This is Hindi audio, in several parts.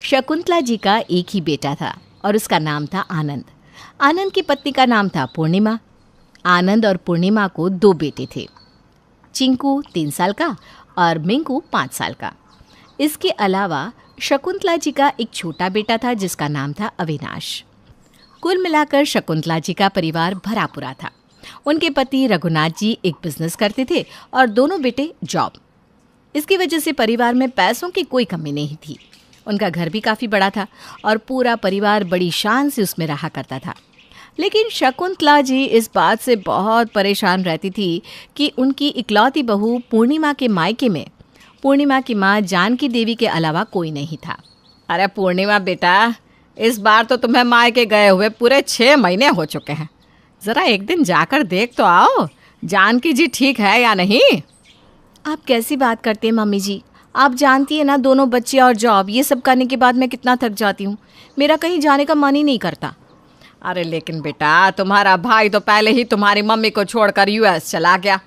शकुंतला जी का एक ही बेटा था और उसका नाम था आनंद। आनंद की पत्नी का नाम था पूर्णिमा। आनंद और पूर्णिमा को 2 बेटे थे, चिंकू 3 साल का और मिंकू 5 साल का। इसके अलावा शकुंतला जी का एक छोटा बेटा था जिसका नाम था अविनाश। कुल मिलाकर शकुंतला जी का परिवार भरा पूरा था। उनके पति रघुनाथ जी एक बिजनेस करते थे और दोनों बेटे जॉब। इसकी वजह से परिवार में पैसों की कोई कमी नहीं थी। उनका घर भी काफ़ी बड़ा था और पूरा परिवार बड़ी शान से उसमें रहा करता था। लेकिन शकुंतला जी इस बात से बहुत परेशान रहती थी कि उनकी इकलौती बहू पूर्णिमा के मायके में पूर्णिमा की माँ जानकी देवी के अलावा कोई नहीं था। अरे पूर्णिमा बेटा, इस बार तो तुम्हें मायके गए हुए पूरे 6 महीने हो चुके हैं। ज़रा एक दिन जाकर देख तो आओ, जानकी जी ठीक है या नहीं। आप कैसी बात करते हैं मम्मी जी? आप जानती है ना, दोनों बच्चे और जॉब, ये सब करने के बाद मैं कितना थक जाती हूँ। मेरा कहीं जाने का मन ही नहीं करता। अरे लेकिन बेटा, तुम्हारा भाई तो पहले ही तुम्हारी मम्मी को छोड़कर यूएस चला गया।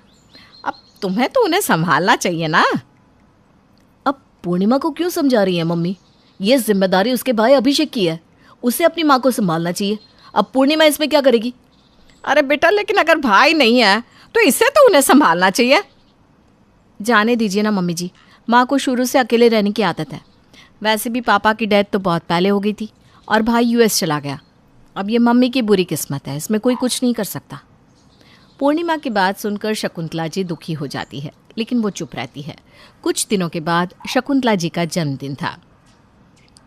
अब तुम्हें तो उन्हें संभालना चाहिए ना। अब पूर्णिमा को क्यों समझा रही है मम्मी? ये जिम्मेदारी उसके भाई अभिषेक की है, उसे अपनी माँ को संभालना चाहिए। अब पूर्णिमा इसमें क्या करेगी? अरे बेटा, लेकिन अगर भाई नहीं है तो इसे तो उन्हें संभालना चाहिए। जाने दीजिए ना मम्मी जी, माँ को शुरू से अकेले रहने की आदत है। वैसे भी पापा की डेथ तो बहुत पहले हो गई थी और भाई यूएस चला गया। अब ये मम्मी की बुरी किस्मत है, इसमें कोई कुछ नहीं कर सकता। पूर्णिमा की बात सुनकर शकुंतला जी दुखी हो जाती है, लेकिन वो चुप रहती है। कुछ दिनों के बाद शकुंतला जी का जन्मदिन था।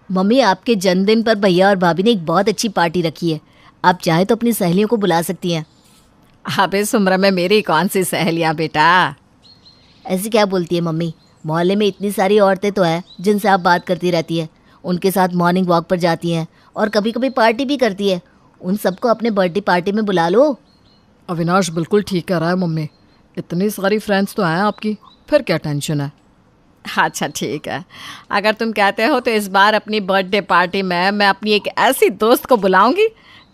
मम्मी, आपके जन्मदिन पर भैया और भाभी ने एक बहुत अच्छी पार्टी रखी है। आप चाहे तो अपनी सहेलियों को बुला सकती हैं। अब इस उम्र में मेरी कौन सी सहेलियाँ बेटा। ऐसी क्या बोलती है मम्मी? मोहल्ले में इतनी सारी औरतें तो हैं जिनसे आप बात करती रहती है। उनके साथ मॉर्निंग वॉक पर जाती हैं और कभी कभी पार्टी भी करती है। उन सबको अपने बर्थडे पार्टी में बुला लो। अविनाश बिल्कुल ठीक कह रहा है मम्मी। इतनी सारी फ्रेंड्स तो हैं आपकी, फिर क्या टेंशन है। अच्छा ठीक है, अगर तुम कहते हो तो इस बार अपनी बर्थडे पार्टी में मैं अपनी एक ऐसी दोस्त को बुलाऊंगी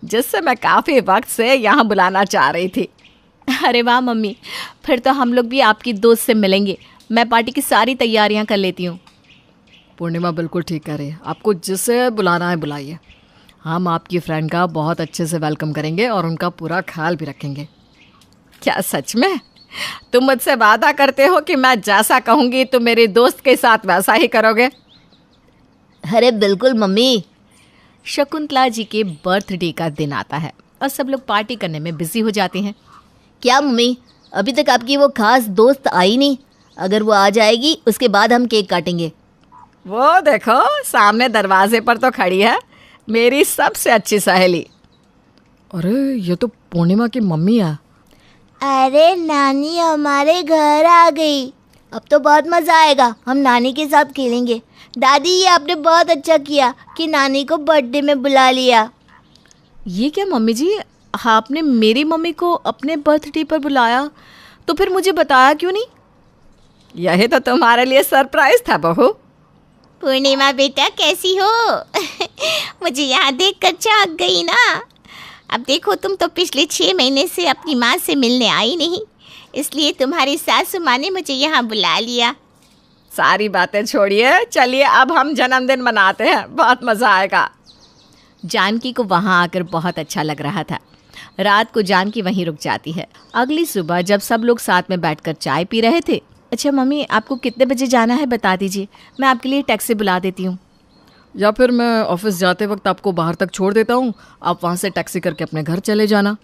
जिससे मैं काफ़ी वक्त से यहाँ बुलाना चाह रही थी। अरे वाह मम्मी, फिर तो हम लोग भी आपकी दोस्त से मिलेंगे। मैं पार्टी की सारी तैयारियां कर लेती हूँ। पूर्णिमा बिल्कुल ठीक कह रही है। आपको जिसे बुलाना है बुलाइए। हम आपकी फ्रेंड का बहुत अच्छे से वेलकम करेंगे और उनका पूरा ख्याल भी रखेंगे। क्या सच में? तुम मुझसे वादा करते हो कि मैं जैसा कहूँगी तुम मेरी दोस्त के साथ वैसा ही करोगे? अरे बिल्कुल मम्मी। शकुंतला जी के बर्थडे का दिन आता है और सब लोग पार्टी करने में बिजी हो जाते हैं। क्या मम्मी, अभी तक आपकी वो खास दोस्त आई नहीं? अगर वो आ जाएगी उसके बाद हम केक काटेंगे। वो देखो सामने दरवाजे पर तो खड़ी है मेरी सबसे अच्छी सहेली। अरे ये तो पूर्णिमा की मम्मी है। अरे नानी हमारे घर आ गई। अब तो बहुत मज़ा आएगा, हम नानी के साथ खेलेंगे। दादी, ये आपने बहुत अच्छा किया कि नानी को बर्थडे में बुला लिया। ये क्या मम्मी जी, आपने मेरी मम्मी को अपने बर्थडे पर बुलाया, तो फिर मुझे बताया क्यों नहीं? यही तो तुम्हारे लिए सरप्राइज था बहू। पूर्णिमा बेटा, कैसी हो? मुझे यहाँ देखकर झांक गई ना। अब देखो, तुम तो पिछले 6 महीने से अपनी माँ से मिलने आई नहीं, इसलिए तुम्हारी सासू माँ ने मुझे यहाँ बुला लिया। सारी बातें छोड़िए, चलिए अब हम जन्मदिन मनाते हैं, बहुत मज़ा आएगा। जानकी को वहाँ आकर बहुत अच्छा लग रहा था। रात को जानकी वहीं रुक जाती है। अगली सुबह जब सब लोग साथ में बैठकर चाय पी रहे थे, अच्छा मम्मी, आपको कितने बजे जाना है बता दीजिए, मैं आपके लिए टैक्सी बुला देती हूँ। या फिर मैं ऑफिस जाते वक्त आपको बाहर तक छोड़ देता हूँ, आप वहाँ से टैक्सी करके अपने घर चले जाना।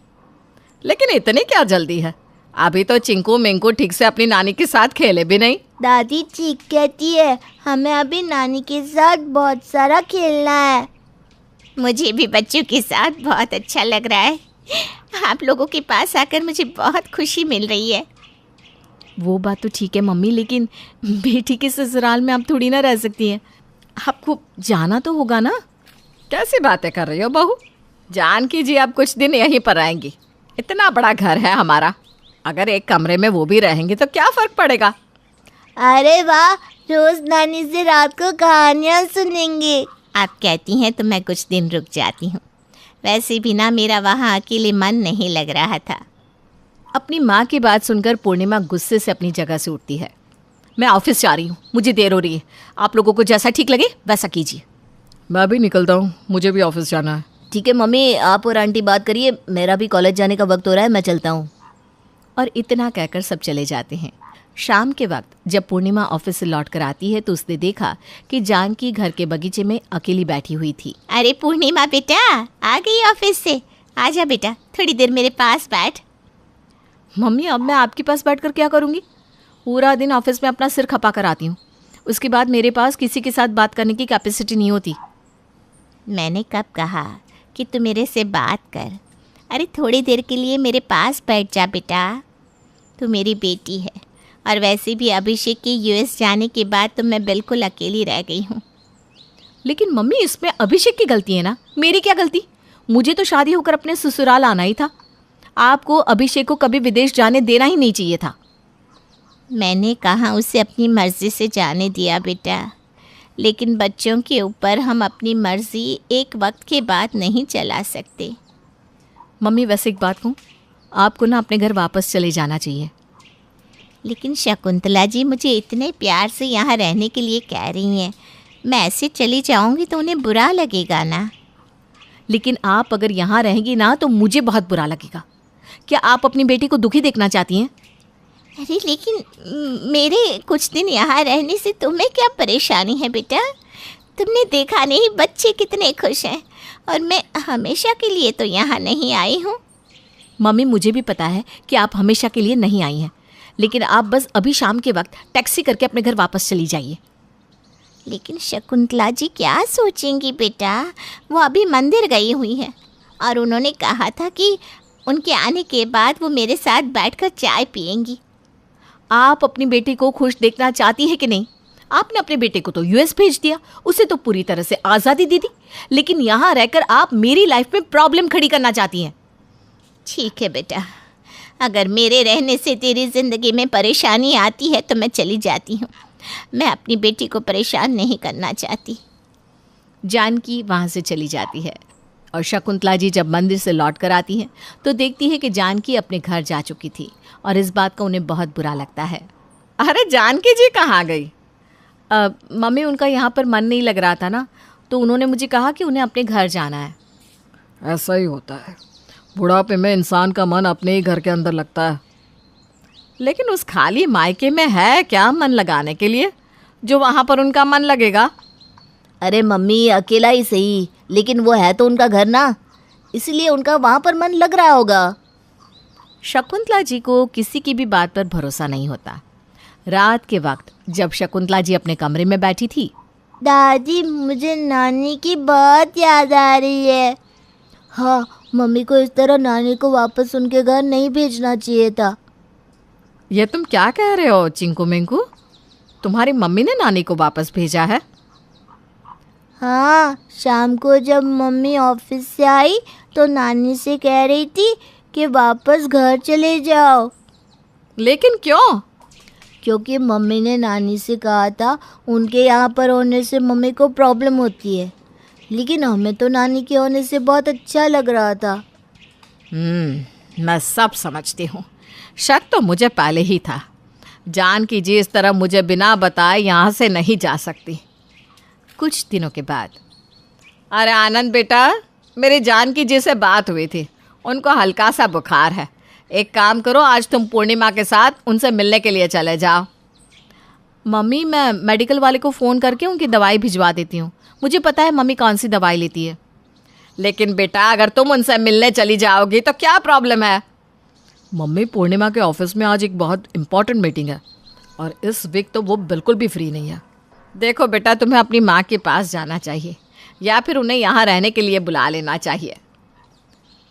लेकिन इतनी क्या जल्दी है? अभी तो चिंकू मिंकू ठीक से अपनी नानी के साथ खेले भी नहीं। दादी ठीक कहती है, हमें अभी नानी के साथ बहुत सारा खेलना है। मुझे भी बच्चों के साथ बहुत अच्छा लग रहा है। आप लोगों के पास आकर मुझे बहुत खुशी मिल रही है। वो बात तो ठीक है मम्मी, लेकिन बेटी के ससुराल में आप थोड़ी ना रह सकती हैं, आपको जाना तो होगा ना। कैसी बातें कर रही हो बहू? जानकी जी अब कुछ दिन यहीं पर आएंगी। इतना बड़ा घर है हमारा, अगर एक कमरे में वो भी रहेंगे तो क्या फ़र्क पड़ेगा। अरे वाह, रोज नानी से रात को कहानियाँ सुनेंगे। आप कहती हैं तो मैं कुछ दिन रुक जाती हूँ। वैसे भी ना मेरा वहाँ अकेले मन नहीं लग रहा था। अपनी माँ की बात सुनकर पूर्णिमा गुस्से से अपनी जगह से उठती है। मैं ऑफिस जा रही हूँ, मुझे देर हो रही है। आप लोगों को जैसा ठीक लगे वैसा कीजिए। मैं भी निकलता हूँ, मुझे भी ऑफिस जाना है। ठीक है मम्मी, आप और आंटी बात करिए, मेरा भी कॉलेज जाने का वक्त हो रहा है, मैं चलता हूँ। और इतना कहकर सब चले जाते हैं। शाम के वक्त जब पूर्णिमा ऑफिस से लौट कर आती है तो उसने देखा कि जानकी घर के बगीचे में अकेली बैठी हुई थी। अरे पूर्णिमा बेटा, आ गई ऑफिस से? आजा बेटा, थोड़ी देर मेरे पास बैठ। मम्मी, अब मैं आपके पास बैठकर क्या करूँगी? पूरा दिन ऑफिस में अपना सिर खपा कर आती हूँ, उसके बाद मेरे पास किसी के साथ बात करने की कैपेसिटी नहीं होती। मैंने कब कहा कि तू मेरे से बात कर? अरे थोड़ी देर के लिए मेरे पास बैठ जा बेटा, तू मेरी बेटी है। और वैसे भी अभिषेक के यूएस जाने के बाद तो मैं बिल्कुल अकेली रह गई हूँ। लेकिन मम्मी, इसमें अभिषेक की गलती है ना, मेरी क्या गलती? मुझे तो शादी होकर अपने ससुराल आना ही था। आपको अभिषेक को कभी विदेश जाने देना ही नहीं चाहिए था। मैंने कहा उसे अपनी मर्ज़ी से जाने दिया बेटा, लेकिन बच्चों के ऊपर हम अपनी मर्ज़ी एक वक्त के बाद नहीं चला सकते। मम्मी, वैसे एक बात कहूँ, आपको ना अपने घर वापस चले जाना चाहिए। लेकिन शकुंतला जी मुझे इतने प्यार से यहाँ रहने के लिए कह रही हैं, मैं ऐसे चली जाऊँगी तो उन्हें बुरा लगेगा ना। लेकिन आप अगर यहाँ रहेंगी ना तो मुझे बहुत बुरा लगेगा। क्या आप अपनी बेटी को दुखी देखना चाहती हैं? अरे लेकिन मेरे कुछ दिन यहाँ रहने से तुम्हें क्या परेशानी है बेटा? तुमने देखा नहीं बच्चे कितने खुश हैं, और मैं हमेशा के लिए तो यहाँ नहीं आई हूँ। मम्मी, मुझे भी पता है कि आप हमेशा के लिए नहीं आई हैं, लेकिन आप बस अभी शाम के वक्त टैक्सी करके अपने घर वापस चली जाइए। लेकिन शकुंतला जी क्या सोचेंगी बेटा? वो अभी मंदिर गई हुई है और उन्होंने कहा था कि उनके आने के बाद वो मेरे साथ बैठकर चाय पिएंगी। आप अपनी बेटी को खुश देखना चाहती है कि नहीं? आपने अपने बेटे को तो यूएस भेज दिया, उसे तो पूरी तरह से आज़ादी दे दी, लेकिन यहाँ रहकर आप मेरी लाइफ में प्रॉब्लम खड़ी करना चाहती हैं। ठीक है बेटा, अगर मेरे रहने से तेरी ज़िंदगी में परेशानी आती है तो मैं चली जाती हूँ। मैं अपनी बेटी को परेशान नहीं करना चाहती। जानकी वहाँ से चली जाती है और शकुंतला जी जब मंदिर से लौट कर आती हैं तो देखती है कि जानकी अपने घर जा चुकी थी और इस बात का उन्हें बहुत बुरा लगता है। अरे जानकी जी कहाँ गई? मम्मी, उनका यहाँ पर मन नहीं लग रहा था ना, तो उन्होंने मुझे कहा कि उन्हें अपने घर जाना है। ऐसा ही होता है, बुढ़ापे में इंसान का मन अपने ही घर के अंदर लगता है। लेकिन उस खाली मायके में है क्या मन लगाने के लिए जो वहाँ पर उनका मन लगेगा? अरे मम्मी, अकेला ही सही, लेकिन वो है तो उनका घर ना, इसलिए उनका वहाँ पर मन लग रहा होगा। शकुंतला जी को किसी की भी बात पर भरोसा नहीं होता। रात के वक्त जब शकुंतला जी अपने कमरे में बैठी थी, दादी, मुझे नानी की बहुत याद आ रही है। हाँ, मम्मी को इस तरह नानी को वापस उनके घर नहीं भेजना चाहिए था। ये तुम क्या कह रहे हो चिंकू मिंकू? तुम्हारी मम्मी ने नानी को वापस भेजा है? हाँ, शाम को जब मम्मी ऑफिस से आई तो नानी से कह रही थी कि वापस घर चले जाओ। लेकिन क्यों? क्योंकि मम्मी ने नानी से कहा था उनके यहाँ पर होने से मम्मी को प्रॉब्लम होती है, लेकिन हमें तो नानी के होने से बहुत अच्छा लग रहा था। मैं सब समझती हूँ। शक तो मुझे पहले ही था। जानकी जी इस तरह मुझे बिना बताए यहाँ से नहीं जा सकती। कुछ दिनों के बाद, अरे आनंद बेटा, मेरी जानकी जी से बात हुई थी, उनको हल्का सा बुखार है। एक काम करो, आज तुम पूर्णिमा के साथ उनसे मिलने के लिए चले जाओ। मम्मी, मैं मेडिकल वाले को फ़ोन करके उनकी दवाई भिजवा देती हूँ। मुझे पता है मम्मी कौन सी दवाई लेती है। लेकिन बेटा, अगर तुम उनसे मिलने चली जाओगी तो क्या प्रॉब्लम है? मम्मी, पूर्णिमा के ऑफिस में आज एक बहुत इम्पॉर्टेंट मीटिंग है और इस वीक तो वो बिल्कुल भी फ्री नहीं है। देखो बेटा, तुम्हें अपनी माँ के पास जाना चाहिए या फिर उन्हें यहाँ रहने के लिए बुला लेना चाहिए।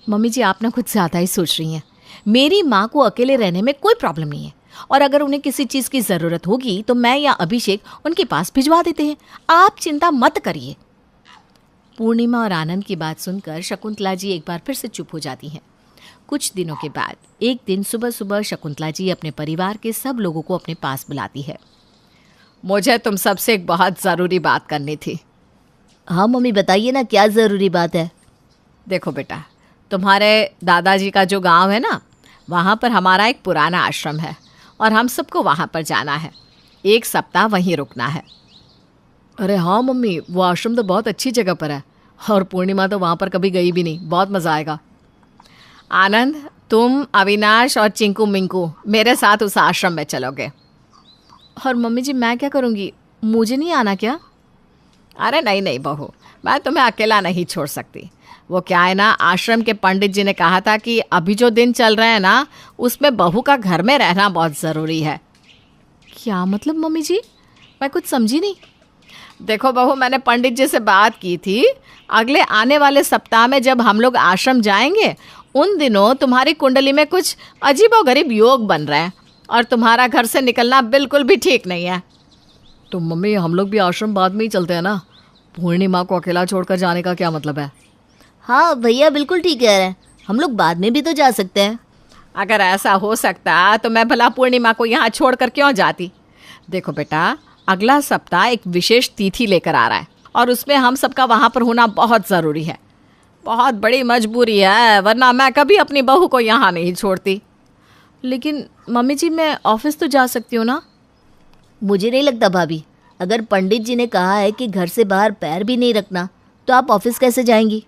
मम्मी जी, आप ना कुछ ज़्यादा ही सोच रही हैं। मेरी माँ को अकेले रहने में कोई प्रॉब्लम नहीं है, और अगर उन्हें किसी चीज़ की ज़रूरत होगी तो मैं या अभिषेक उनके पास भिजवा देते हैं। आप चिंता मत करिए। पूर्णिमा और आनंद की बात सुनकर शकुंतला जी एक बार फिर से चुप हो जाती हैं। कुछ दिनों के बाद एक दिन सुबह सुबह शकुंतला जी अपने परिवार के सब लोगों को अपने पास बुलाती है। मुझे तुम सबसे एक बहुत ज़रूरी बात करनी थी। हाँ मम्मी, बताइए ना, क्या ज़रूरी बात है? देखो बेटा, तुम्हारे दादाजी का जो गांव है ना, वहाँ पर हमारा एक पुराना आश्रम है और हम सबको वहाँ पर जाना है। 1 सप्ताह वहीं रुकना है। अरे हाँ मम्मी, वो आश्रम तो बहुत अच्छी जगह पर है और पूर्णिमा तो वहाँ पर कभी गई भी नहीं। बहुत मज़ा आएगा। आनंद, तुम, अविनाश और चिंकू मिंकू मेरे साथ उस आश्रम में चलोगे। और मम्मी जी मैं क्या करूँगी, मुझे नहीं आना क्या? अरे नहीं नहीं बहू, मैं तुम्हें अकेला नहीं छोड़ सकती। वो क्या है ना, आश्रम के पंडित जी ने कहा था कि अभी जो दिन चल रहे हैं ना, उसमें बहू का घर में रहना बहुत ज़रूरी है। क्या मतलब मम्मी जी, मैं कुछ समझी नहीं। देखो बहू, मैंने पंडित जी से बात की थी। अगले आने वाले सप्ताह में जब हम लोग आश्रम जाएंगे, उन दिनों तुम्हारी कुंडली में कुछ अजीबोगरीब योग बन रहे हैं और तुम्हारा घर से निकलना बिल्कुल भी ठीक नहीं है। तो मम्मी हम लोग भी आश्रम बाद में ही चलते हैं ना, पूर्णिमा को अकेला छोड़कर जाने का क्या मतलब है? हाँ भैया बिल्कुल ठीक कह रहे हैं, हम लोग बाद में भी तो जा सकते हैं। अगर ऐसा हो सकता तो मैं भला पूर्णिमा को यहाँ छोड़कर क्यों जाती। देखो बेटा, अगला सप्ताह एक विशेष तिथि लेकर आ रहा है और उसमें हम सबका वहाँ पर होना बहुत ज़रूरी है। बहुत बड़ी मजबूरी है, वरना मैं कभी अपनी बहू को यहाँ नहीं छोड़ती। लेकिन मम्मी जी मैं ऑफिस तो जा सकती हूँ ना? मुझे नहीं लगता भाभी, अगर पंडित जी ने कहा है कि घर से बाहर पैर भी नहीं रखना, तो आप ऑफिस कैसे जाएंगी?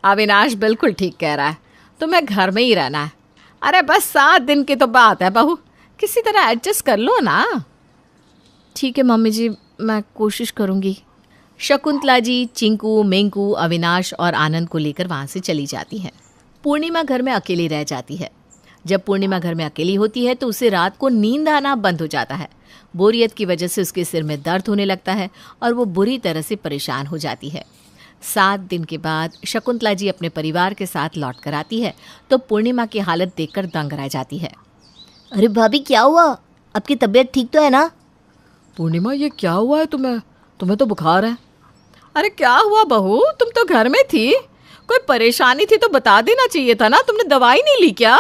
अविनाश बिल्कुल ठीक कह रहा है, तुम्हें घर में ही रहना है। अरे बस 7 दिन की तो बात है बहू, किसी तरह एडजस्ट कर लो ना। ठीक है मम्मी जी, मैं कोशिश करूँगी। शकुंतला जी चिंकू, मिंकू, अविनाश और आनंद को लेकर वहाँ से चली जाती हैं। पूर्णिमा घर में अकेली रह जाती है। जब पूर्णिमा घर में अकेली होती है तो उसे रात को नींद आना बंद हो जाता है। बोरियत की वजह से उसके सिर में दर्द होने लगता है और वो बुरी तरह से परेशान हो जाती है। 7 दिन के बाद शकुंतला जी अपने परिवार के साथ लौट कर आती है तो पूर्णिमा की हालत देखकर दंग रह जाती है। अरे भाभी क्या हुआ, आपकी तबीयत ठीक तो है ना? पूर्णिमा ये क्या हुआ है तुम्हें? तुम्हें तो बुखार है। अरे क्या हुआ बहू, तुम तो घर में थी, कोई परेशानी थी तो बता देना चाहिए था ना। तुमने दवाई नहीं ली क्या?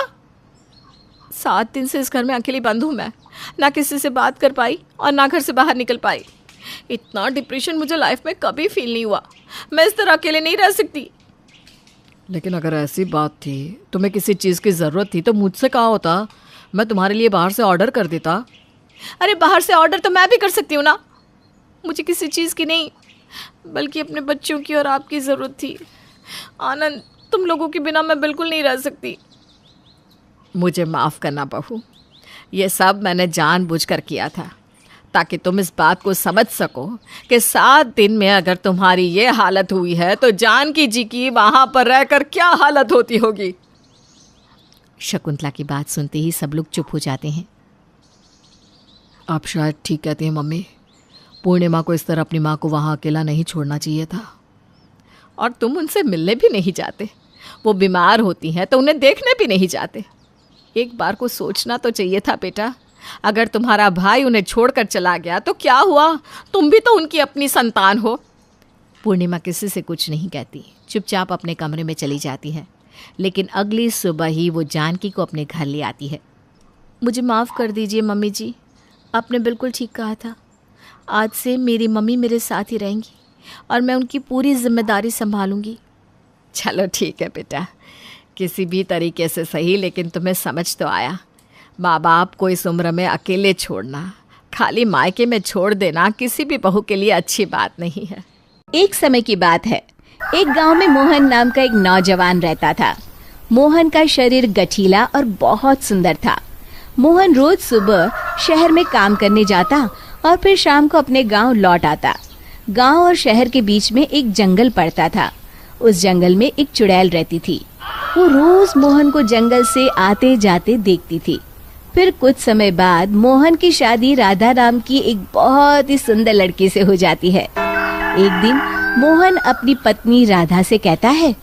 7 दिन से इस घर में अकेली बंद हूँ मैं, ना किसी से बात कर पाई और ना घर से बाहर निकल पाई। इतना डिप्रेशन मुझे लाइफ में कभी फील नहीं हुआ। मैं इस तरह अकेले नहीं रह सकती। लेकिन अगर ऐसी बात थी, तुम्हें किसी चीज़ की ज़रूरत थी तो मुझसे कहा होता, मैं तुम्हारे लिए बाहर से ऑर्डर कर देता। अरे बाहर से ऑर्डर तो मैं भी कर सकती हूँ ना। मुझे किसी चीज़ की नहीं, बल्कि अपने बच्चों की और आपकी ज़रूरत थी। आनंद, तुम लोगों के बिना मैं बिल्कुल नहीं रह सकती। मुझे माफ़ करना बहू, ये सब मैंने जानबूझकर किया था ताकि तुम इस बात को समझ सको कि 7 दिन में अगर तुम्हारी ये हालत हुई है तो जानकी जी की वहाँ पर रहकर क्या हालत होती होगी। शकुंतला की बात सुनते ही सब लोग चुप हो जाते हैं। आप शायद ठीक कहती हैं मम्मी, पूर्णिमा को इस तरह अपनी माँ को वहाँ अकेला नहीं छोड़ना चाहिए था। और तुम उनसे मिलने भी नहीं जाते। वो बीमार होती हैं तो उन्हें देखने भी नहीं जाते। एक बार को सोचना तो चाहिए था बेटा। अगर तुम्हारा भाई उन्हें छोड़कर चला गया तो क्या हुआ, तुम भी तो उनकी अपनी संतान हो। पूर्णिमा किसी से कुछ नहीं कहती, चुपचाप अपने कमरे में चली जाती है। लेकिन अगली सुबह ही वो जानकी को अपने घर ले आती है। मुझे माफ़ कर दीजिए मम्मी जी, आपने बिल्कुल ठीक कहा था। आज से मेरी मम्मी मेरे साथ ही रहेंगी और मैं उनकी पूरी जिम्मेदारी संभालूंगी। चलो ठीक है बेटा, किसी भी तरीके से सही, लेकिन तुम्हें समझ तो आया। माँ बाप को इस उम्र में अकेले छोड़ना, खाली मायके में छोड़ देना किसी भी बहू के लिए अच्छी बात नहीं है। एक समय की बात है, एक गांव में मोहन नाम का एक नौजवान रहता था। मोहन का शरीर गठीला और बहुत सुंदर था। मोहन रोज सुबह शहर में काम करने जाता और फिर शाम को अपने गांव लौट आता। गांव और शहर के बीच में एक जंगल पड़ता था। उस जंगल में एक चुड़ैल रहती थी। वो रोज मोहन को जंगल से आते जाते देखती थी। फिर कुछ समय बाद मोहन की शादी राधा नाम की एक बहुत ही सुंदर लड़की से हो जाती है। एक दिन मोहन अपनी पत्नी राधा से कहता है,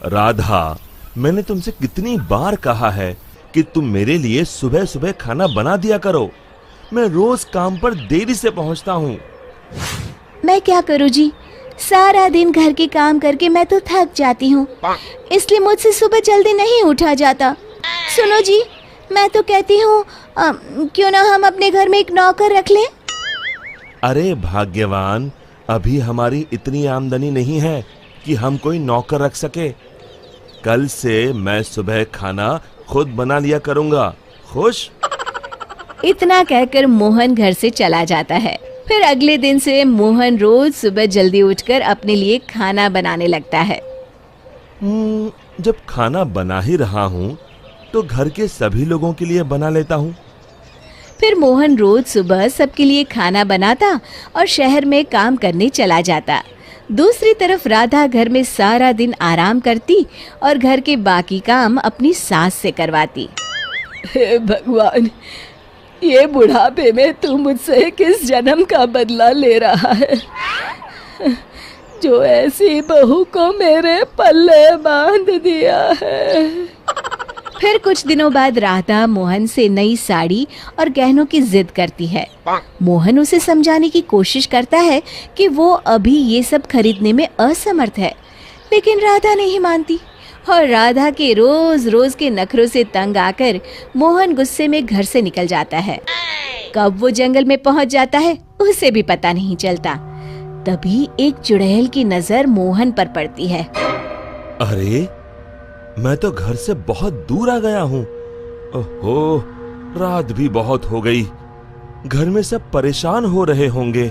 राधा, मैंने तुमसे कितनी बार कहा है कि तुम मेरे लिए सुबह सुबह खाना बना दिया करो। मैं रोज काम पर देरी से पहुंचता हूँ। मैं क्या करूँ जी, सारा दिन घर के काम करके मैं तो थक जाती हूँ, इसलिए मुझसे सुबह जल्दी नहीं उठा जाता। सुनो जी, मैं तो कहती हूँ क्यों ना हम अपने घर में एक नौकर रख लें। अरे भाग्यवान, अभी हमारी इतनी आमदनी नहीं है कि हम कोई नौकर रख सके। कल से मैं सुबह खाना खुद बना लिया करूँगा। खुश? इतना कहकर मोहन घर से चला जाता है। फिर अगले दिन से मोहन रोज सुबह जल्दी उठकर अपने लिए खाना बनाने लगता है। जब खाना बना ही रहा हूँ तो घर के सभी लोगों के लिए बना लेता हूँ। फिर मोहन रोज सुबह सबके लिए खाना बनाता और शहर में काम करने चला जाता। दूसरी तरफ राधा घर में सारा दिन आराम करती और घर के बाकी काम अपनी सास से करवाती। हे भगवान, ये बुढ़ापे में तू मुझसे किस जन्म का बदला ले रहा है, जो ऐसी बहू को मेरे पल्ले बांध दिया है। फिर कुछ दिनों बाद राधा मोहन से नई साड़ी और गहनों की जिद करती है। मोहन उसे समझाने की कोशिश करता है कि वो अभी ये सब खरीदने में असमर्थ है, लेकिन राधा नहीं मानती और राधा के रोज रोज के नखरों से तंग आकर मोहन गुस्से में घर से निकल जाता है। कब वो जंगल में पहुंच जाता है उसे भी पता नहीं चलता। तभी एक चुड़ैल की नजर मोहन पर पड़ती है। अरे, मैं तो घर से बहुत दूर आ गया हूँ। ओहो, रात भी बहुत हो गई। घर में सब परेशान हो रहे होंगे।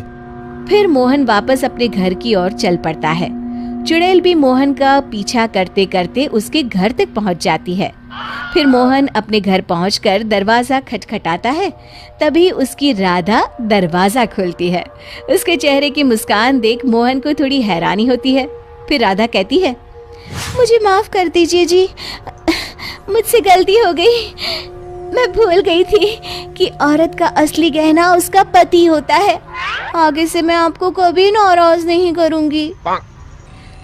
फिर मोहन वापस अपने घर की ओर चल पड़ता है। चुड़ैल भी मोहन का पीछा करते करते उसके घर तक पहुंच जाती है। फिर मोहन अपने घर पहुंचकर दरवाजा खटखटाता है। तभी उसकी राधा दरवाजा खोलती है। उसके चेहरे की मुस्कान देख मोहन को थोड़ी हैरानी होती है। फिर राधा कहती है, मुझे माफ कर दीजिए जी, मुझसे गलती हो गई। मैं भूल गई थी कि औरत का असली गहना उसका पति होता है। आगे से मैं आपको कभी नाराज नहीं करूंगी।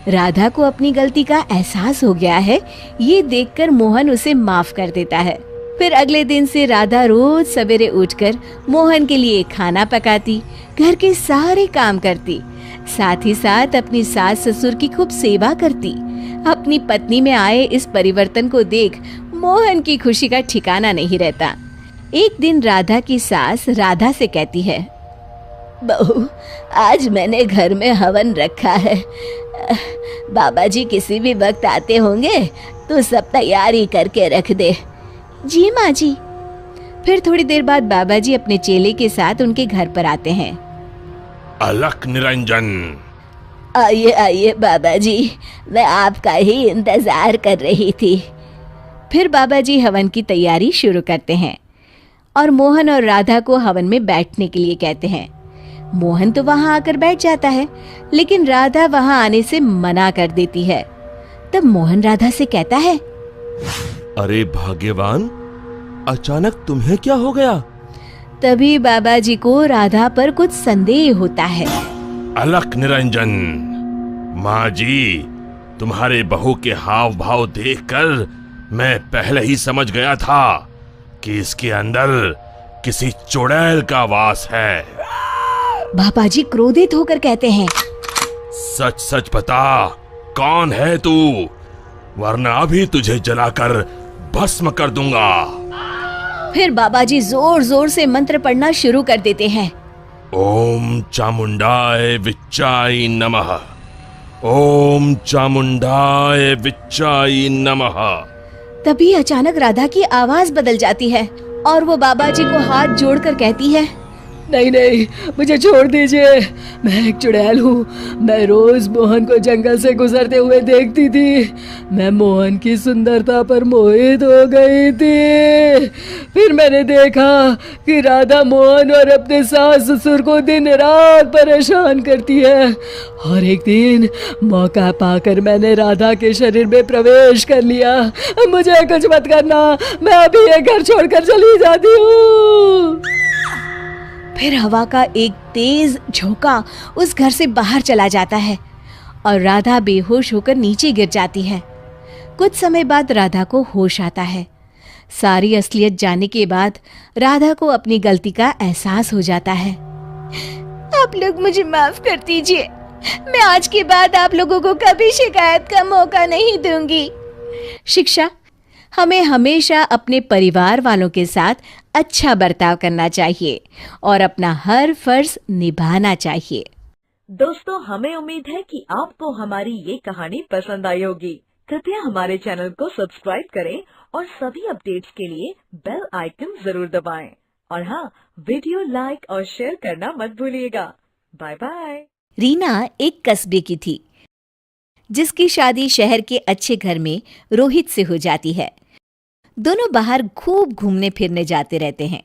राधा को अपनी गलती का एहसास हो गया है। ये देखकर मोहन उसे माफ कर देता है। फिर अगले दिन से राधा रोज सवेरे उठकर मोहन के लिए खाना पकाती, घर के सारे काम करती, साथ ही साथ अपनी सास ससुर की खूब सेवा करती। अपनी पत्नी में आए इस परिवर्तन को देख मोहन की खुशी का ठिकाना नहीं रहता। एक दिन राधा की सास राधा से कहती है, बहू, आज मैंने घर में हवन रखा है। बाबा जी किसी भी वक्त आते होंगे तो सब तैयारी करके रख दे। जी माँ जी। फिर थोड़ी देर बाद बाबा जी अपने चेले के साथ उनके घर पर आते हैं। अलख निरंजन। आइए आइए बाबा जी, मैं आपका ही इंतजार कर रही थी। फिर बाबा जी हवन की तैयारी शुरू करते हैं और मोहन और राधा को हवन में बैठने के लिए कहते हैं। मोहन तो वहां आकर बैठ जाता है, लेकिन राधा वहां आने से मना कर देती है। तब मोहन राधा से कहता है, अरे भाग्यवान, अचानक तुम्हें क्या हो गया? तभी बाबा जी को राधा पर कुछ संदेह होता है। अलख निरंजन, माँ जी, तुम्हारे बहू के हाव भाव देखकर मैं पहले ही समझ गया था कि इसके अंदर किसी चुड़ैल का वास है। बाबा जी क्रोधित होकर कहते हैं, सच सच बता, कौन है तू, वरना अभी तुझे जलाकर भस्म कर दूंगा। फिर बाबा जी जोर जोर से मंत्र पढ़ना शुरू कर देते हैं। ओम चामुंडाय विच्चाय नमः, ओम चामुंडाय विच्चाय नमः। तभी अचानक राधा की आवाज बदल जाती है और वो बाबा जी को हाथ जोड़कर कहती है, नहीं नहीं, मुझे छोड़ दीजिए। मैं एक चुड़ैल हूँ। मैं रोज मोहन को जंगल से गुजरते हुए देखती थी। मैं मोहन की सुंदरता पर मोहित हो गई थी। फिर मैंने देखा कि राधा मोहन और अपने सास ससुर को दिन रात परेशान करती है, और एक दिन मौका पाकर मैंने राधा के शरीर में प्रवेश कर लिया। मुझे कुछ मत करना, मैं अभी ये घर छोड़कर चली जाती हूँ। फिर हवा का एक तेज झोंका उस घर से बाहर चला जाता है और राधा बेहोश होकर नीचे गिर जाती है। कुछ समय बाद राधा को होश आता है। सारी असलियत जानने के बाद राधा को अपनी गलती का एहसास हो जाता है। आप लोग मुझे माफ कर दीजिए। मैं आज के बाद आप लोगों को कभी शिकायत का मौका नहीं दूंगी। शिक्षा: हमें हमेशा अपने परिवार वालों के साथ अच्छा बर्ताव करना चाहिए और अपना हर फर्ज निभाना चाहिए। दोस्तों, हमें उम्मीद है कि आपको हमारी ये कहानी पसंद आई होगी। कृपया हमारे चैनल को सब्सक्राइब करें और सभी अपडेट्स के लिए बेल आइकन जरूर दबाएं। और हाँ, वीडियो लाइक और शेयर करना मत भूलिएगा। Bye bye. रीना एक कस्बे की थी जिसकी शादी शहर के अच्छे घर में रोहित से हो जाती है। दोनों बाहर खूब घूमने फिरने जाते रहते हैं।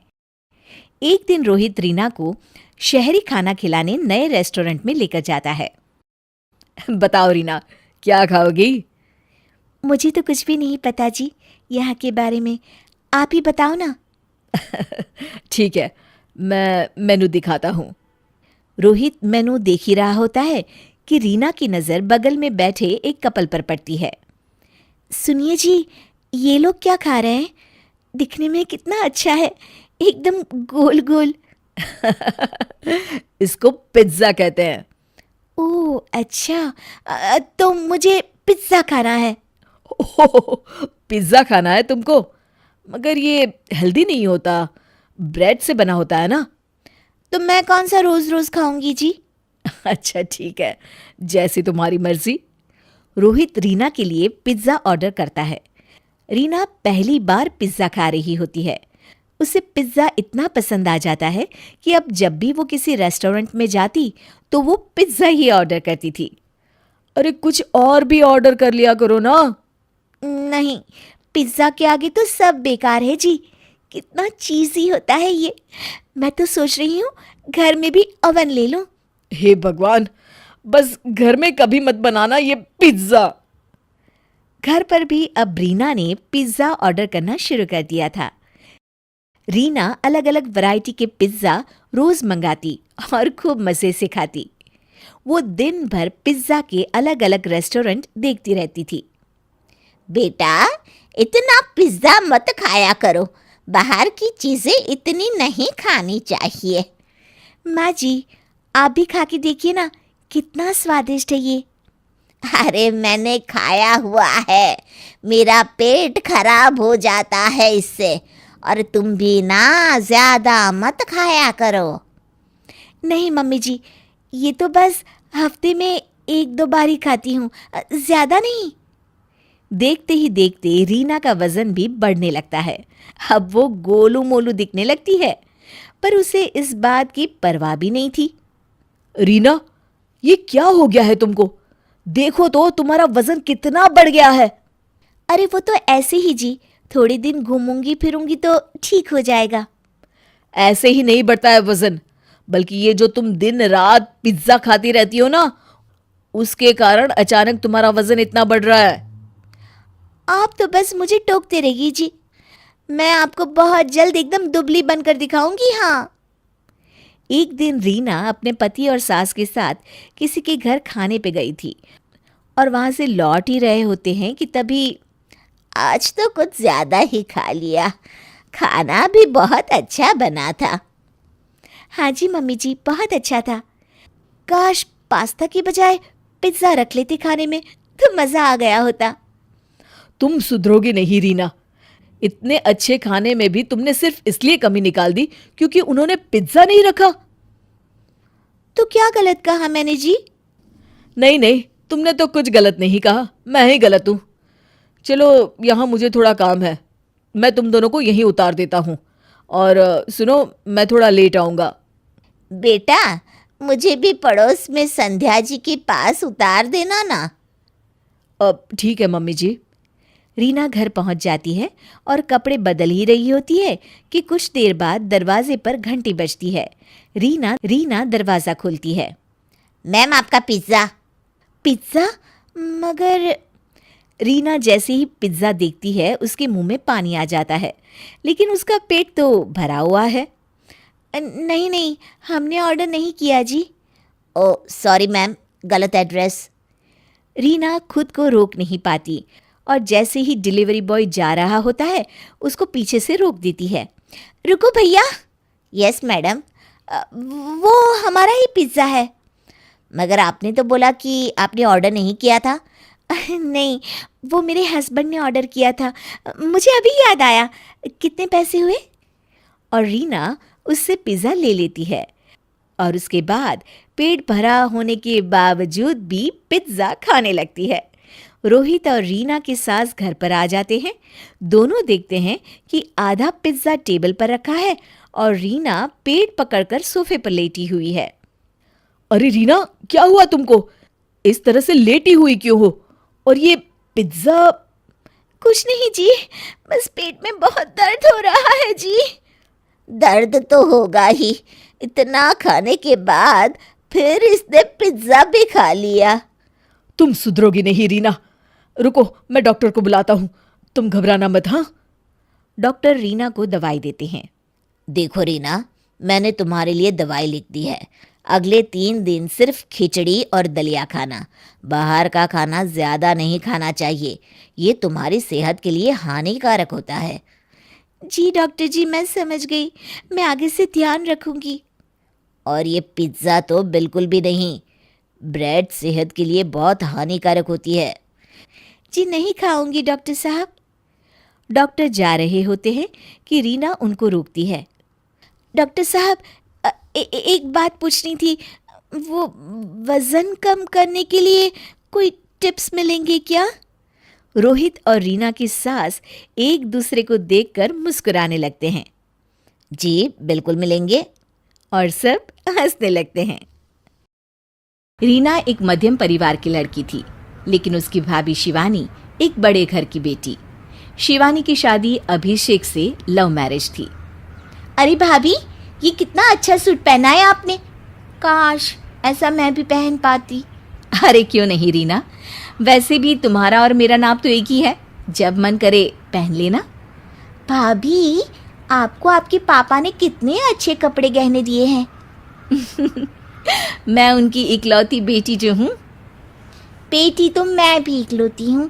एक दिन रोहित रीना को शहरी खाना खिलाने नए रेस्टोरेंट में लेकर जाता है। बताओ रीना, क्या खाओगी? मुझे तो कुछ भी नहीं पता जी यहाँ के बारे में, आप ही बताओ ना। ठीक है, मैं मेनू दिखाता हूँ। रोहित मेनू देख ही रहा होता है कि रीना की नज़र बगल में बैठे एक कपल पर पड़ती है। सुनिए जी, ये लोग क्या खा रहे हैं? दिखने में कितना अच्छा है, एकदम गोल गोल। इसको पिज्ज़ा कहते हैं। ओह अच्छा, तो मुझे पिज्ज़ा खाना है। ओह, पिज्ज़ा खाना है तुमको? मगर ये हेल्दी नहीं होता, ब्रेड से बना होता है ना। तो मैं कौन सा रोज़ रोज़ खाऊंगी जी? अच्छा ठीक है, जैसी तुम्हारी मर्जी। रोहित रीना के लिए पिज्ज़ा ऑर्डर करता है। रीना पहली बार पिज्ज़ा खा रही होती है। उसे पिज्ज़ा इतना पसंद आ जाता है कि अब जब भी वो किसी रेस्टोरेंट में जाती तो वो पिज्ज़ा ही ऑर्डर करती थी। अरे कुछ और भी ऑर्डर कर लिया करो ना। नहीं, पिज्ज़ा के आगे तो सब बेकार है जी, कितना चीज़ी होता है ये। मैं तो सोच रही हूँ घर में भी ओवन ले लूँ। हे भगवान, बस घर में कभी मत बनाना ये पिज्ज़ा। घर पर भी अब रीना ने पिज्ज़ा ऑर्डर करना शुरू कर दिया था। रीना अलग अलग वैरायटी के पिज्ज़ा रोज़ मंगाती और खूब मज़े से खाती। वो दिन भर पिज्ज़ा के अलग अलग रेस्टोरेंट देखती रहती थी। बेटा, इतना पिज्ज़ा मत खाया करो, बाहर की चीज़ें इतनी नहीं खानी चाहिए। माँ जी, आप भी खा के देखिए ना, कितना स्वादिष्ट है ये। अरे मैंने खाया हुआ है, मेरा पेट खराब हो जाता है इससे, और तुम भी ना ज़्यादा मत खाया करो। नहीं मम्मी जी, ये तो बस हफ्ते में 1-2 बार ही खाती हूँ, ज़्यादा नहीं। देखते ही देखते रीना का वजन भी बढ़ने लगता है। अब वो गोलू मोलू दिखने लगती है, पर उसे इस बात की परवाह भी नहीं थी। रीना, ये क्या हो गया है तुमको? देखो तो तुम्हारा वजन कितना बढ़ गया है। अरे वो तो ऐसे ही जी, थोड़े दिन घूमूंगी फिरूंगी तो ठीक हो जाएगा। ऐसे ही नहीं बढ़ता है वजन, बल्कि ये जो तुम दिन रात पिज्जा खाती रहती हो ना, उसके कारण अचानक तुम्हारा वजन इतना बढ़ रहा है। आप तो बस मुझे टोकते रहिए जी, मैं आपको बहुत जल्द एकदम दुबली बनकर दिखाऊंगी। हाँ। एक दिन रीना अपने पति और सास के साथ किसी के घर खाने पे गई थी और वहां से लौट ही रहे होते हैं कि तभी आज तो कुछ ज़्यादा ही खा लिया, खाना भी बहुत अच्छा बना था। हाँ जी मम्मी जी, बहुत अच्छा था। काश पास्ता की बजाय पिज्ज़ा रख लेते खाने में, तो मज़ा आ गया होता। तुम सुधरोगी नहीं रीना। इतने अच्छे खाने में भी तुमने सिर्फ इसलिए कमी निकाल दी क्योंकि उन्होंने पिज्जा नहीं रखा। तो क्या गलत कहा मैंने जी? नहीं नहीं, तुमने तो कुछ गलत नहीं कहा, मैं ही गलत हूं। चलो, यहाँ मुझे थोड़ा काम है, मैं तुम दोनों को यहीं उतार देता हूँ। और सुनो, मैं थोड़ा लेट आऊँगा। बेटा, मुझे भी पड़ोस में संध्या जी के पास उतार देना ना। अब ठीक है मम्मी जी। रीना घर पहुंच जाती है और कपड़े बदल ही रही होती है कि कुछ देर बाद दरवाजे पर घंटी बजती है। रीना दरवाज़ा खोलती है। मैम, आपका पिज़्ज़ा। पिज़्ज़ा? मगर रीना जैसे ही पिज्ज़ा देखती है उसके मुंह में पानी आ जाता है, लेकिन उसका पेट तो भरा हुआ है। नहीं नहीं, हमने ऑर्डर नहीं किया जी। ओ सॉरी मैम, गलत एड्रेस। रीना खुद को रोक नहीं पाती और जैसे ही डिलीवरी बॉय जा रहा होता है उसको पीछे से रोक देती है। रुको भैया। यस मैडम, वो हमारा ही पिज़्ज़ा है। मगर आपने तो बोला कि आपने ऑर्डर नहीं किया था। नहीं, वो मेरे हस्बैंड ने ऑर्डर किया था, मुझे अभी याद आया। कितने पैसे हुए? और रीना उससे पिज़्ज़ा ले लेती है और उसके बाद पेट भरा होने के बावजूद भी पिज़्ज़ा खाने लगती है। रोहित और रीना की सास घर पर आ जाते हैं। दोनों देखते हैं कि आधा पिज्जा टेबल पर रखा है और रीना पेट पकड़कर सोफे पर लेटी हुई है। अरे रीना, क्या हुआ तुमको? इस तरह से लेटी हुई क्यों हो? और ये पिज्जा? कुछ नहीं जी, बस पेट में बहुत दर्द हो रहा है जी। दर्द तो होगा ही, इतना खाने के बाद फिर इसने पिज्जा भी खा लिया। तुम सुधरोगी नहीं रीना। रुको, मैं डॉक्टर को बुलाता हूँ। तुम घबराना मत। हाँ, डॉक्टर रीना को दवाई देते हैं। देखो रीना, मैंने तुम्हारे लिए दवाई लिख दी है। अगले 3 दिन सिर्फ खिचड़ी और दलिया खाना। बाहर का खाना ज़्यादा नहीं खाना चाहिए, ये तुम्हारी सेहत के लिए हानिकारक होता है। जी डॉक्टर जी, मैं समझ गई, मैं आगे से ध्यान रखूंगी। और ये पिज्ज़ा तो बिल्कुल भी नहीं। ब्रेड सेहत के लिए बहुत हानिकारक होती है। जी नहीं खाऊंगी डॉक्टर साहब। डॉक्टर जा रहे होते हैं कि रीना उनको रोकती है। डॉक्टर साहब, एक बात पूछनी थी। वो वज़न कम करने के लिए कोई टिप्स मिलेंगे क्या? रोहित और रीना की सास एक दूसरे को देखकर मुस्कुराने लगते हैं। जी बिल्कुल मिलेंगे। और सब हंसने लगते हैं। रीना एक मध्यम परिवार की लड़की थी, लेकिन उसकी भाभी शिवानी एक बड़े घर की बेटी। शिवानी की शादी अभिषेक से लव मैरिज थी। अरे भाभी, ये कितना अच्छा सूट पहना है आपने। काश ऐसा मैं भी पहन पाती। अरे क्यों नहीं रीना, वैसे भी तुम्हारा और मेरा नाम तो एक ही है, जब मन करे पहन लेना। भाभी, आपको आपके पापा ने कितने अच्छे कपड़े गहने दिए हैं। मैं उनकी इकलौती बेटी जो हूँ। बेटी तो मैं भी इकलौती हूँ,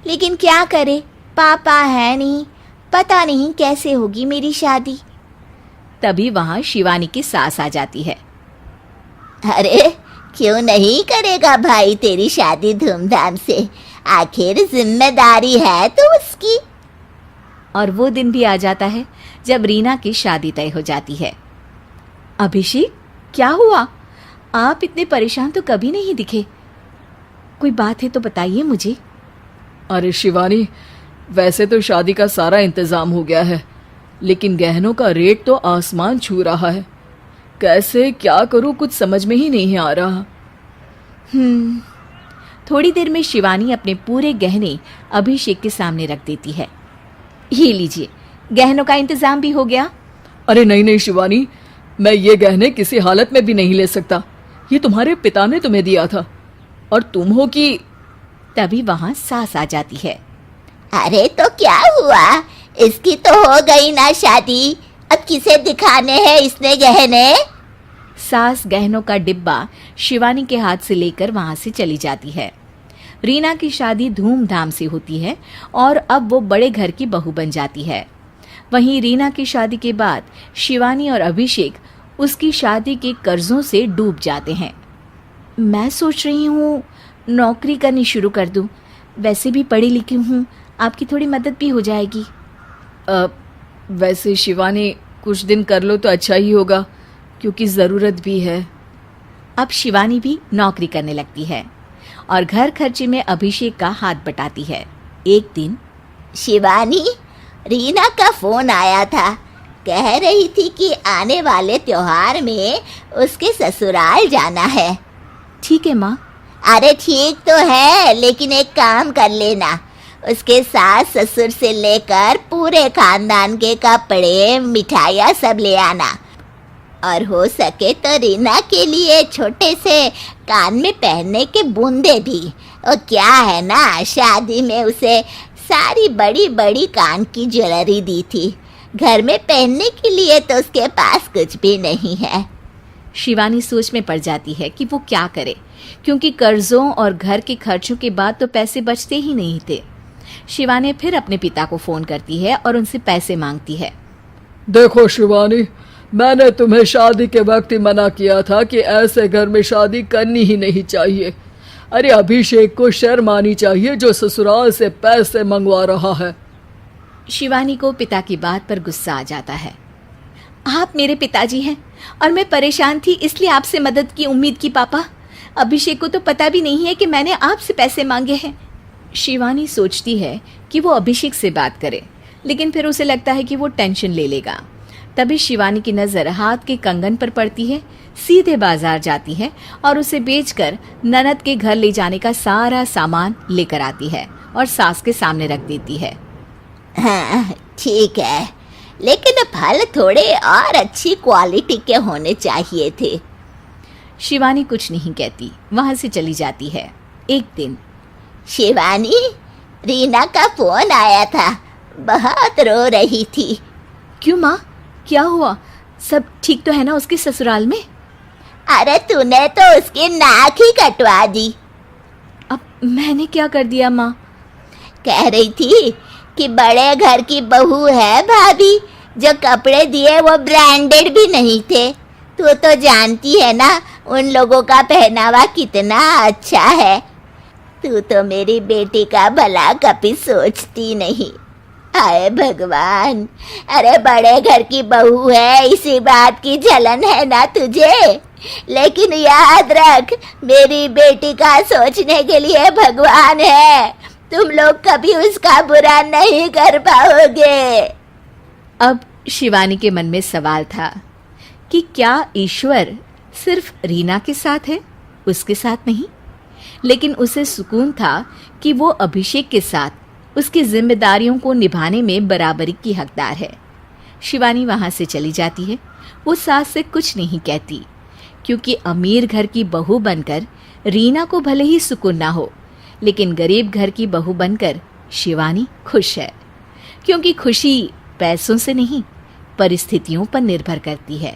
लेकिन क्या करे, पापा है नहीं, पता नहीं कैसे होगी मेरी शादी। तभी वहाँ शिवानी की सास आ जाती है। अरे क्यों नहीं करेगा भाई तेरी शादी धूमधाम से, आखिर जिम्मेदारी है तो उसकी। और वो दिन भी आ जाता है जब रीना की शादी तय हो जाती है। अभिषेक, क्या हुआ? आप इतने परेशान तो कभी नहीं दिखे। कोई बात है तो बताइए मुझे। अरे शिवानी, वैसे तो शादी का सारा इंतज़ाम हो गया है, लेकिन गहनों का रेट तो आसमान छू रहा है। कैसे क्या करूं, कुछ समझ में ही नहीं आ रहा। थोड़ी देर में शिवानी अपने पूरे गहने अभिषेक के सामने रख देती है। ये लीजिए, गहनों का इंतजाम भी हो गया। अरे नहीं नहीं शिवानी, मैं ये गहने किसी हालत में भी नहीं ले सकता। ये तुम्हारे पिता ने तुम्हें दिया था, और तुम हो कि। तभी वहां सास आ जाती है। अरे तो क्या हुआ, इसकी तो हो गई ना शादी, अब किसे दिखाने हैं इसने गहने। सास गहनों का डिब्बा शिवानी के हाथ से लेकर वहां से चली जाती है। रीना की शादी धूमधाम से होती है और अब वो बड़े घर की बहू बन जाती है। वहीं रीना की शादी के बाद शिवानी और अभिषेक उसकी शादी के कर्जों से डूब जाते हैं। मैं सोच रही हूँ नौकरी करनी शुरू कर दूँ, वैसे भी पढ़ी लिखी हूँ, आपकी थोड़ी मदद भी हो जाएगी। वैसे शिवानी, कुछ दिन कर लो तो अच्छा ही होगा, क्योंकि ज़रूरत भी है। अब शिवानी भी नौकरी करने लगती है और घर खर्चे में अभिषेक का हाथ बटाती है। एक दिन शिवानी, रीना का फोन आया था, कह रही थी कि आने वाले त्योहार में उसके ससुराल जाना है। ठीक है माँ। अरे ठीक तो है, लेकिन एक काम कर लेना, उसके सास ससुर से लेकर पूरे खानदान के कपड़े मिठाइयाँ सब ले आना, और हो सके तो रीना के लिए छोटे से कान में पहनने के बूंदे भी। और क्या है ना, शादी में उसे सारी बड़ी बड़ी कान की ज्वेलरी दी थी, घर में पहनने के लिए तो उसके पास कुछ भी नहीं है। शिवानी सोच में पड़ जाती है कि वो क्या करे, क्योंकि कर्जों और घर के खर्चों के बाद तो पैसे बचते ही नहीं थे। शिवानी फिर अपने पिता को फोन करती है और उनसे पैसे मांगती है। देखो शिवानी, मैंने तुम्हें शादी के वक्त ही मना किया था कि ऐसे घर में शादी करनी ही नहीं चाहिए। अरे अभिषेक को शर्म आनी चाहिए जो ससुराल से पैसे मंगवा रहा है। शिवानी को पिता की बात पर गुस्सा आ जाता है। आप मेरे पिताजी हैं और मैं परेशान थी, इसलिए आपसे मदद की उम्मीद की पापा। अभिषेक को तो पता भी नहीं है कि मैंने आपसे पैसे मांगे हैं। शिवानी सोचती है कि वो अभिषेक से बात करे, लेकिन फिर उसे लगता है कि वो टेंशन ले लेगा। तभी शिवानी की नज़र हाथ के कंगन पर पड़ती है। सीधे बाजार जाती है और उसे बेचकर ननद के घर ले जाने का सारा सामान लेकर आती है और सास के सामने रख देती है। हाँ ठीक है, लेकिन फल थोड़े और अच्छी क्वालिटी के होने चाहिए थे। शिवानी कुछ नहीं कहती, वहां से चली जाती है। एक दिन शिवानी, रीना का फोन आया था, बहुत रो रही थी। क्यों माँ, क्या हुआ? सब ठीक तो है ना उसके ससुराल में? अरे तूने तो उसकी नाक ही कटवा दी। अब मैंने क्या कर दिया माँ? कह रही थी कि बड़े घर की बहू है भाभी, जो कपड़े दिए वो ब्रांडेड भी नहीं थे। तू तो जानती है ना उन लोगों का पहनावा कितना अच्छा है। तू तो मेरी बेटी का भला कभी सोचती नहीं। हाय भगवान, अरे बड़े घर की बहू है, इसी बात की जलन है ना तुझे? लेकिन याद रख, मेरी बेटी का सोचने के लिए भगवान है। तुम लोग कभी उसका बुरा नहीं कर पाओगे। अब शिवानी के मन में सवाल था कि क्या ईश्वर सिर्फ रीना के साथ है, उसके साथ नहीं? लेकिन उसे सुकून था कि वो अभिषेक के साथ उसकी जिम्मेदारियों को निभाने में बराबरी की हकदार है। शिवानी वहां से चली जाती है। वो सास से कुछ नहीं कहती, क्योंकि अमीर घर की बहू बनकर रीना को भले ही सुकून ना हो, लेकिन गरीब घर की बहू बनकर शिवानी खुश है, क्योंकि खुशी पैसों से नहीं परिस्थितियों पर निर्भर करती है।